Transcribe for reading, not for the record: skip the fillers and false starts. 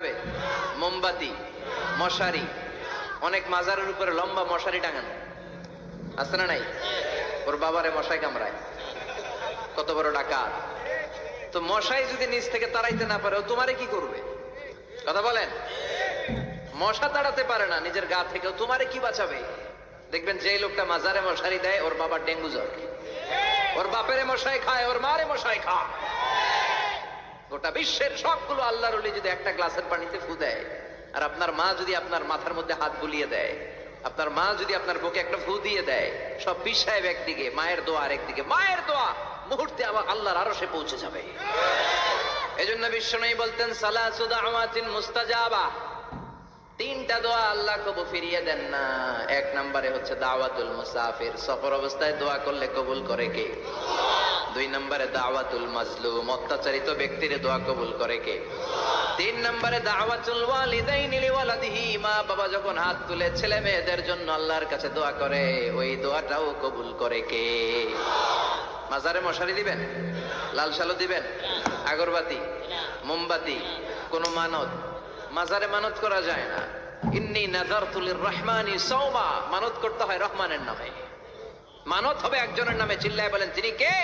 হবে মোমবাতি, মশারি, অনেক মাজারের উপরে লম্বা মশারি টাঙানো আছে না নাই? ওর বাবারে মশাই কামড়ায়, কত বড় ডাকাত। তো মশাই যদি নিচ থেকে তাড়াইতে না পারে, ও তোমারে কি করবে? কথা বলেন। মশা তাড়াতে পারে না নিজের গা থেকে, তোমারে কি বাঁচাবে? দেখবেন যে লোকটা মাজারে মশারি দেয়, ওর বাবার ডেঙ্গু জ্বর। ওর বাপেরে মশাই খায়, ওর মারে মশাই খায়। গোটা বিশ্বের সবগুলো আল্লাহর ওলি যদি একটা গ্লাসের পানিতে ফু দেয়, আর আপনার মা যদি আপনার মাথার মধ্যে হাত বুলিয়ে দেয়, আপনার মা যদি আপনার বুকে একটা ফু দিয়ে দেয়, সব পীর সাহেব একদিকে, মায়ের দোয়া আরেকদিকে। মায়ের দোয়া মুহূর্তে আবার আল্লাহর আরশে পৌঁছে যাবে। এজন্য বিশ্বনবী বলতেন, সালাসু দাওয়াতিন মুস্তাজাবা, তিনটা দোয়া আল্লাহ কবুল ফিরিয়ে দেন না। এক নম্বরে হচ্ছে দাওয়াতুল মুসাফির, সফর অবস্থায় দোয়া করলে কবুল করে কে? দুই নম্বরে দাওয়াতুল মাজলুম, অত্যাচারিত ব্যক্তির দোয়া কবুল করে কে? তিন নম্বরে দাওয়াতুল ওয়ালিদাইনি লিওয়ালাদিহি, মা বাবা যখন হাত তুলে ছেলে মেয়েদের জন্য আল্লাহর কাছে দোয়া করে, ওই দোয়াটাও কবুল করে কে? মাজারে মশারি দিবেন, লাল শালো দিবেন, আগরবাতি, মোমবাতি, কোন মানত? মাজারে মানত করা যায় না। ইন্নী নাযারতু লিররহমানি সাওমা, মানত করতে হয় রহমানের নামে। মানত হবে একজনের নামে। চিল্লায় বলেন, তিনি কে?